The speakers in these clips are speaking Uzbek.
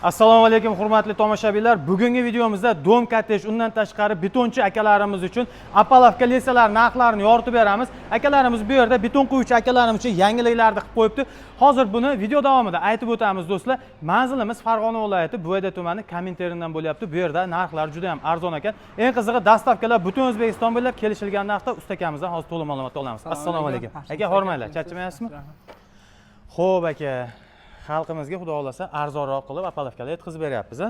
Assalomu alaykum hurmatli tomoshabinlar. Bugungi videomizda dom kottej undan tashqari betonchi akalarimiz uchun apalovka lesalar narxlarini yoritib beramiz. Akalarimiz bu yerda beton quyuvchi akalarimiz uchun yangiliklarni qilib qo'yibdi. Hozir buni video davomida aytib o'tamiz do'stlar. Manzilimiz Farg'ona viloyati Buvayda tumani Kominterndan bo'lyapti. Bu yerda narxlar juda ham arzon ekan. Eng qizig'i dastavkalar butun O'zbekiston bo'ylab kelishilgan narxda ustakamizdan hozir to'liq ma'lumot olamiz. Assalomu alaykum. Aka, hormaylar, charchamayapsizmi? Xo'p aka. Xalqimizga xudo xolasa arzonroq qilib apalovkalar yetkazib beryapmiz.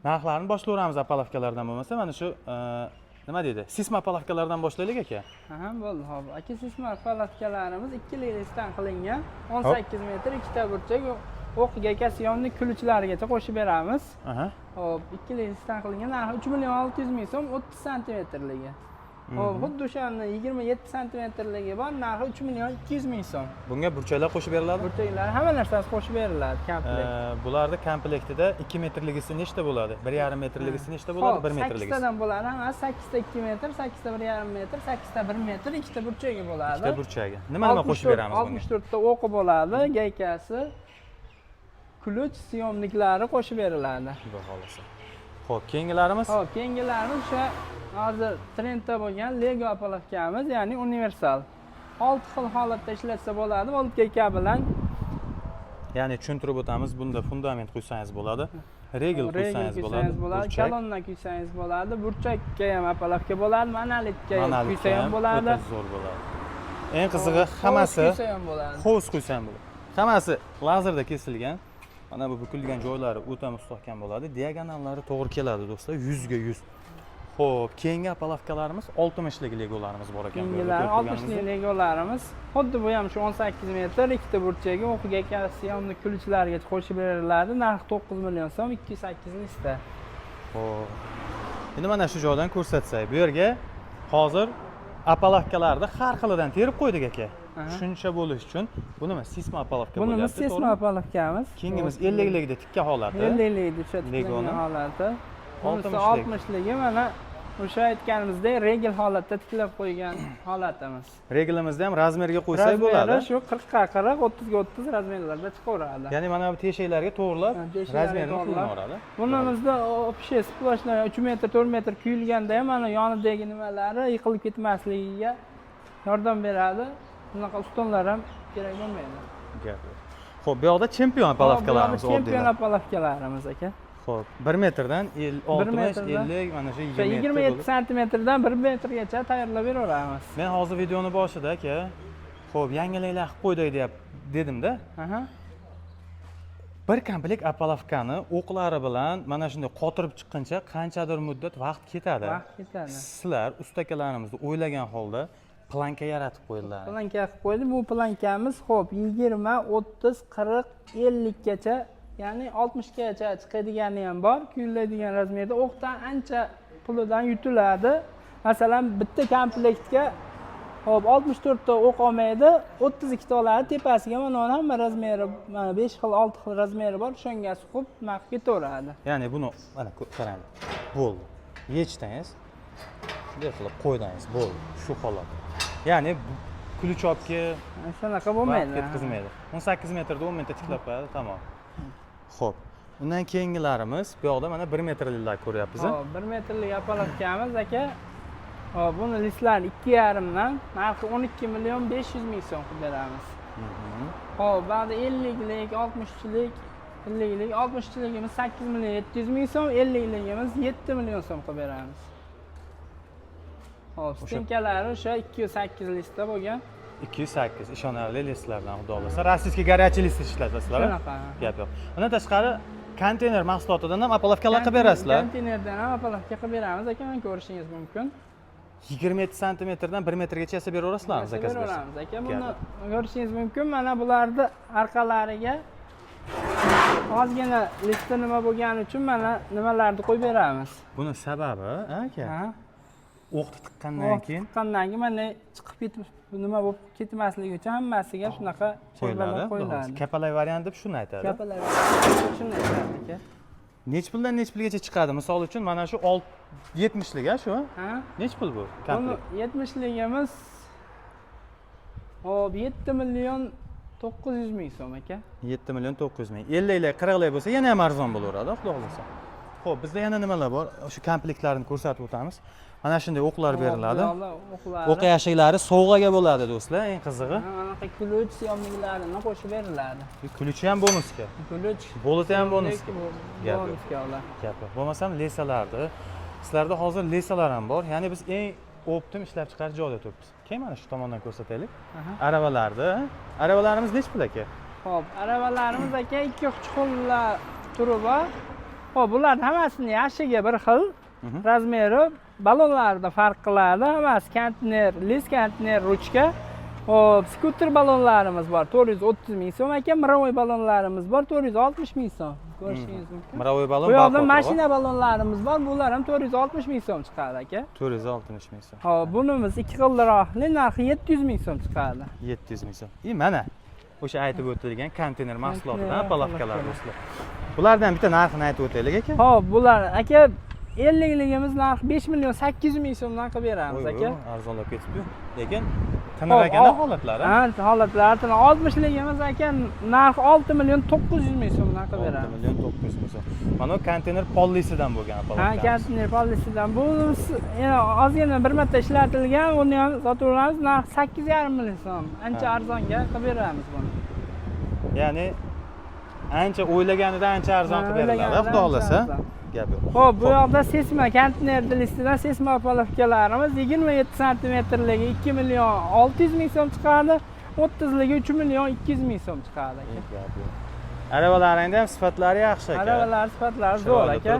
Narxlarni boshlayveramiz apalovkalardan bo'lmasa, mana shu nima deydi? Sisma apalovkalardan boshlaylik aka. Bo'ldi, xo'p. Aka, sisma apalovkalarimiz 2 lisdan qilingan, 18 metr, ikkita burchak, o'qiga kasiyonni kulchlarigacha qo'shib beramiz. Xo'p, 2 lisdan qilingan narxi 3 million 600 ming so'm, 30 santimetrligi. Xo'p, xuddi o'shani 27 santimetrligi bor, narxi 3 million 200 ming so'm. Bunga burchaklar qo'shib beriladi? Burchaklar hamma narsasi qo'shib beriladi, komplekt. Bularda komplektida 2 metrligisi nechta bo'ladi? 1,5 metrligisi nechta bo'ladi? 1 metrligisi. 8 tadan bo'ladi. Hammasi 8 ta 2 metr, 8 ta 1,5 metr, 8 ta 1 metr, 2 ta burchagi bo'ladi. 2 ta burchagi. Nima qo'shib beramiz bunga? 64 ta o'qi bo'ladi, gaykasi, ключ, syomniklari qo'shib beriladi. Xudo xolasa. Xo'p, keyingilarimiz? Xo'p, keyingilarimiz o'sha hozir trendda bo'lgan Lego apalovkamiz, ya'ni universal. 6 xil holatda ishlatsa bo'ladi, voltgayka bilan. Ya'ni tushuntirib o'tamiz, bunda fundament quysangiz bo'ladi, regl quysangiz bo'ladi, kolonna quysangiz bo'ladi, burchakka ham apalovka bo'ladi, monolitga quysa ham bo'ladi. Zo'r bo'ladi. Eng qizig'i hammasi hovuz quysa ham bo'ladi. Hammasi lazerda kesilgan. Mana bu bukilgan joylari o'ta mustahkam bo'ladi. Diagonallari to'g'ri keladi do'stlar, 100 ga 100. Xo'p, keyingi apalovkalarimiz 60 lik legolarimiz bor ekan. Keyingilar 60 lik legolarimiz. Xuddi bu ham shu 18 metr, ikkita burchagi, o'qiga kasiyonni kulchlariga qo'shib beriladi. Narxi 9 million so'm, 208 lista. Xo'p. Endi mana shu joydan ko'rsatsak, bu yerga hozir apalovkalarni har xilidan terib qo'ydik aka. Tushuncha bo'lish uchun bu nima? Sisma apalovka bo'lyapti. Buni sisma apalovkamiz. Keyingimiz 50 likda tikka holati. 50 likda tikka holati. 60 ligi mana o'sha aytganimizdek regl holatda tiklab qo'ygan holatimiz. Reglimizni ham razmerga qo'ysak bo'ladi. Shu 40 ga 40, 30 ga 30 razmerlarda chiqaveradi. Ya'ni mana bu teshiklarga to'g'rilab razmerni qilaveradi. Bunimizda общий sploshlar 3 metr, 4 metr kuyilganda ham mana yonidagi nimalari yiqilib ketmasligiga yordam beradi. Bunaqa ustunlar ham kerak bo'lmaydi. Xo'p, bu yoqda chempion apalovkalarimiz bor. Chempion apalovkalarimiz aka. Xo'p, 1 metrdan 60, 50, mana shu 27 santimetrdan 1 metrgacha tayyorlab beraveramiz. Men hozir videoni boshida aka, xo'p, yangiliklar qilib qo'ydik dedim-da. Bir komplekt apalovkani o'qlari bilan mana shunday qotirib chiqquncha qanchadir muddat vaqt ketadi. Vaqt ketadi. Sizlar ustakalarimizni o'ylagan holda planka yaratib qo'ydilar. Planka qilib qo'ydi. Bu plankamiz xo'p 20, 30, 40, 50 gacha, ya'ni 60 gacha chiqadigani ham bor. Kuyiladigan razmerda o'qdan ancha pulidan yutiladi. Masalan, bitta komplektga xo'p 64 ta o'q olmaydi, 32 ta oladi. Tepasiga mana hamma razmeri, mana 5 xil, 6 xil razmeri bor. Shunga suqib naq ketaveradi. Ya'ni buni mana qarang. Bo'ldi. Yechdingiz. Shunday qilib qo'ydingiz, bo'ldi. Shu holat. Ya'ni kulchopga shunaqa bo'lmaydi. Ketkazmaydi. 18 metrda 10 minutda tiklab qo'yadi, tamom. Xo'p. Undan keyingilarimiz bu yoqda mana 1 metrliklar ko'ryapmiz. Xo'p, 1 metrlik apalovkamiz aka. Hop, buni listlarni 2,5 dan narxi 12 million 500 ming so'm qilib beramiz. Hop, ba'zi 50 lik, 60 lik, 50 lik, 60 ligimiz 8 million 700 ming so'm, 50 ligimiz 7 million so'm qilib beramiz. Hop, stinkalari o'sha 208 lista bo'lgan. 208 ishonarli listlardan xudo xolasa. Rossiyskiy горячий list ishlatasizlar. Shunaqa. Gap yo'q. Undan tashqari konteyner mahsulotidan ham apalovkalar qilib berasizlar. Konteynerdan ham apalovka qilib beramiz aka, mana ko'rishingiz mumkin. 27 santimetrdan 1 metrgacha yasab beraverasizlarmi zakaz bersa? Beraveramiz aka. Buni ko'rishingiz mumkin. Mana bularni orqalariga ozgina listi nima bo'lgani uchun mana nimalarni qo'yib beramiz. Buni sababi, aka? O'qni tiqqandan keyin mana chiqib ketib nima bo'lib ketmasligi uchun hammasiga shunaqa qo'yiladi. Kapalay variant deb shuni aytadi. Kapalay variant shuni aytadi aka. Nech puldan nech pulgacha chiqadi? Misol uchun mana shu 70 lik shu? Nech pul bu komplekt? Buni 70 ligimiz hop 7 million 900 ming so'm aka. 7 million 900 ming. 50lik, 40lik bo'lsa yana ham arzon bo'laveradi, xudo xohlasa. Xo'p, bizda yana nimalar bor? O'sha komplektlarni ko'rsatib o'tamiz. Mana shunday o'qlar beriladi. O'q yashiklari sovg'aga bo'ladi do'stlar, eng qizig'i. Anaqa ключ syomniklarini qo'shib beriladi. Ключi ham bonusga. Ключ Boliti ham bonusga. Bonusga ular. Gap yo'q. Bo'lmasam lesalarni. Sizlarda hozir lesalar ham bor. Ya'ni biz eng optim ishlab chiqarish joyida turibmiz. Keyin mana shu tomondan ko'rsataylik. Aravalarni. Arabalarimiz nech pul aka? Xo'p, arabalarimiz aka 2 chuqurlar turi bor. Xo'p, bularning hammasini yashiga bir xil. Razmeri, ballonlarida farq qiladi. Hammasi konteyner, lis konteyner, ruchka. Xo'p, skuter ballonlarimiz bor 430 ming so'm aka, mirovoy ballonlarimiz bor 460 ming so'm. Ko'rishingiz mumkin. Mirovoy ballon bu yoqda mashina ballonlarimiz bor, bular ham 460 ming so'm chiqadi aka. 460 ming so'm. Xo'p, bunimiz 2 xilroqli, narxi 700 ming so'm chiqadi. 700 ming so'm. Mana o'sha aytib o'tilgan konteyner mahsulotidan palavkalar do'stlar. Bulardan bitta narxini aytib o'taylik aka. Xo'p, bular aka 50ligimiz narxi 5 million 800 ming so'mdan qilib beramiz aka. Arzonlab ketibdi. Lekin tiniq ekan holatlari. Ha, holatlari tiniq. 60ligimiz aka narxi 6 million 900 ming so'mdan qilib beramiz. 6 million 900 ming so'm. Mana konteyner pollisidan bo'lgan palavka. Ha, konteyner pollisidan. Bu yana ozgina bir marta ishlatilgan, uni ham sotaveramiz. Narxi 8,5 million so'm. Ancha arzonga qilib beramiz buni. Ya'ni ancha o'ylaganidan ancha arzon qilib beriladi, xudo xohlasa. Gap yo'q. Xo'p, bu yoqda sesma konteyner listidan sesma palavkalarimiz 27 santimetrligi 2 million 600 ming so'm chiqadi, 30ligi 3 million 200 ming so'm chiqadi aka. Arabalaringda ham sifatlari yaxshi aka. Arabalar sifatlari zo'r aka.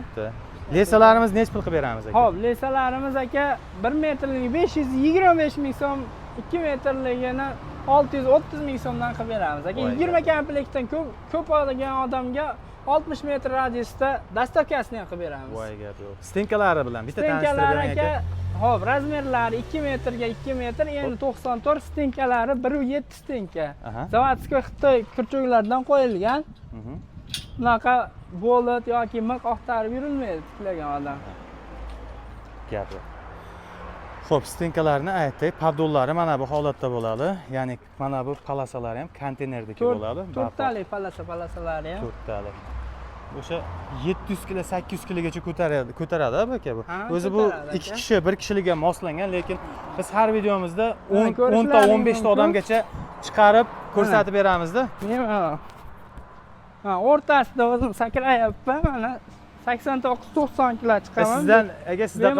Lesalarimiz nech pul qilib beramiz aka? Xo'p, lesalarimiz aka 1 metrligi 525 ming so'm, 2 metrligini 630 ming so'mdan qilib beramiz aka. 20 komplektdan ko'p olgan odamga 60 metr radiusda dastavkasini ham qilib beramiz. Voy gap yo'q. Stenkalari bilan bitta tanishtirib bering aka. Xo'p, razmerlari 2 metrga 2 metr, endi 94, stenkalari 1.7 stenka. Zavodskiy Xitoy kirchuklardan qo'yilgan. Bunaqa bolt yoki miq oqtarib yurilmaydi tiklagan odam. Gap yo'q. Xo'p, stenkalarni aytdik. Paddollari mana bu holatda bo'ladi. Ya'ni mana bu palasalari ham konteynerdagi bo'ladi. To'rttalik palasalari ham. To'rttalik. O'sha 700 kg, 800 kggacha ko'taradi aka bu. O'zi bu 2 kishi, 1 kishilikka moslangan, lekin biz har videomizda 10 ta 15 ta odamgacha chiqarib ko'rsatib beramizda. Ha, o'rtasida o'zim sakrayapman, mana 89-90 kg chiqaman. Sizdan aka sizdan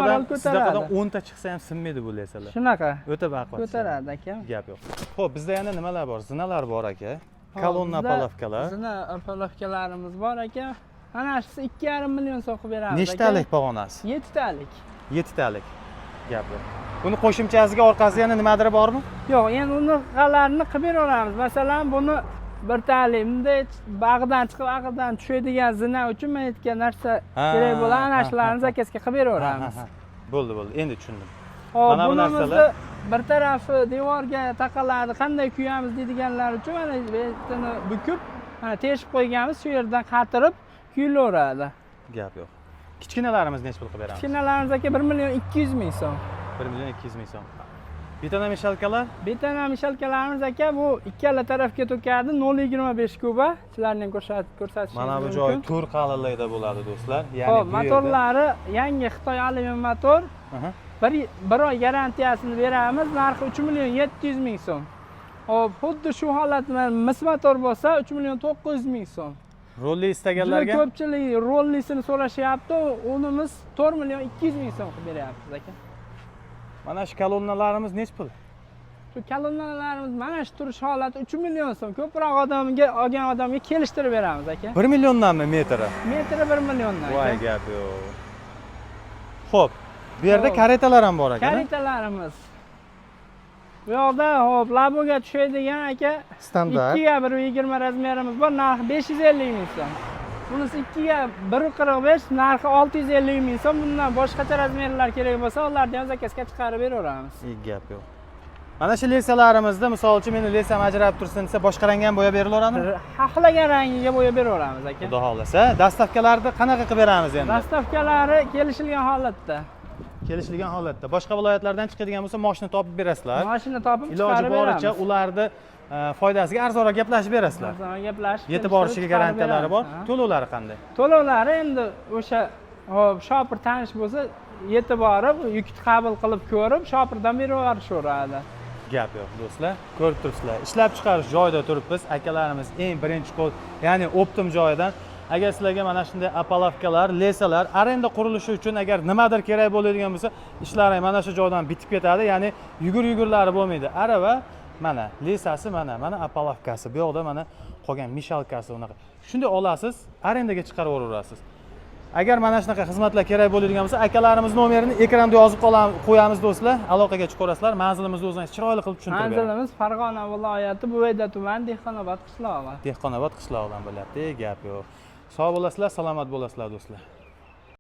10 ta chiqsa ham sinmaydi bu lesalar. Shunaqa. O'ta baquvvat. Ko'taradi aka. Gap yo'q. Xo'p, bizda yana nimalar bor? Zinalar bor aka. Kolonna palavkalar. Zina palavkalarimiz bor aka. Ana shu 2,5 million so'm qilib beramiz aka. Nechtalik pog'onasi? 7 talik. 7 talik. Gap yo'q. Buni qo'shimchasiga orqasida yana nimadir bormi? Yo'q, endi uni g'alarini qilib beraveramiz. Masalan, buni bir talik bunday bag'dan chiqib aqldan tushadigan zina uchun men aytgan narsa kerak bo'ladi. Ana shularni zakazga qilib beraveramiz. Bo'ldi. Endi tushundim. Mana bu narsalar bir tarafi devorga taqaladi, qanday kuyamiz deydiganlar uchun mana betini bukib, mana teshib qo'yganmiz, shu yerdan qatirib kuyilaveradi. Gap yo'q. Kichkinalarimiz nech pul qilib beramiz? Kichkinalarimiz aka 1 million 200 ming so'm. 1 million 200 ming so'm. Betona mishalkalar? Betona mishalkalarimiz aka bu ikkala tarafga to'kadi, 0.25 kuba. Sizlarni ham ko'rsatishingiz mumkin. Mana bu joy tur qalinlikda bo'ladi do'stlar. Ya'ni bu motorlari yangi Xitoy alyumin motor. Bir oy garantiyasini beramiz, narxi 3 million 700 ming so'm. Xo'p, xuddi shu holat bilan mis motor bo'lsa 3 million 900 ming so'm. Rolli istaganlarga? Ko'pchilik rollisini so'rashyapti, unimiz 4 million 200 ming so'm qilib beryapmiz aka. Mana shu kolonnalarimiz nech pul? Shu kolonnalarimiz mana shu turish holati 3 million so'm. Ko'proq olgan odamga kelishtirib beramiz aka. 1 milliondanmi metri? Metri 1 milliondan. Voy gap yo'q. Xo'p, bu yerda karetalar ham bor aka. Karetalarimiz. Bu yoqda hop laboga tushadigan aka standart 2 ga 1.20 razmerimiz bor, narxi 550 ming so'm. Bunisi 2 ga 1.45, narxi 650 ming so'm. Bundan boshqacha razmerlar kerak bo'lsa, ularni ham zakazga chiqarib beraveramiz. Gap yo'q. Mana shu lesalarimizda, misol uchun meni lesam ajralib tursin desa, boshqa rangga ham bo'yab berilaveradimi? Xohlagan rangiga bo'yab beraveramiz aka. Xudo xolasa, dastavkalarni qanaqa qilib beramiz endi? Dastavkalari kelishilgan holatda. Boshqa viloyatlardan chiqadigan bo'lsa, mashina topib berasizlar. Mashina topib iloji chiqarib beramiz. boricha ularni foydasiga arzonroq gaplashib berasizlar. Arzon gaplashib Yetib borishiga garantiyalari bor. beramiz, ha. To'lovlari qanday? To'lovlari endi o'sha hop shopir tanish bo'lsa, yetib borib, yukni qabul qilib ko'rib, shopirdan berib yuborishaveradi. Gap yo'q do'stlar. Ko'rib turibsizlar. Ishlab chiqarish joyida turibmiz. Akalarimiz eng birinchi qo'l, ya'ni optim joyidan. Agar sizlarga mana shunday apalavkalar, lesalar, arenda qurilishi uchun agar nimadir kerak bo'ladigan bo'lsa, ishlaring mana shu joydan bitib ketadi. Ya'ni yugurlari bo'lmaydi. Arava mana lesasi mana apalavkasi. Bu yoqda mana qolgan mishalkasi unaqa. Shunday olasiz, arendaga chiqarib yuborasiz. Agar mana shunaqa xizmatlar kerak bo'ladigan bo'lsa, akalarimiz nomerini ekranda yozib qo'yamiz do'stlar. Aloqaga chiqaverasizlar. Manzilimizni o'zingiz chiroyli qilib tushuntirib beraman. Manzilimiz Farg'ona viloyati Buvayda tumani Dehqonobod qishlog'i. Dehqonobod qishlog'idan bo'lyapti. Gap yo'q. Sog' bo'lasizlar, salomat bo'lasizlar do'stlar.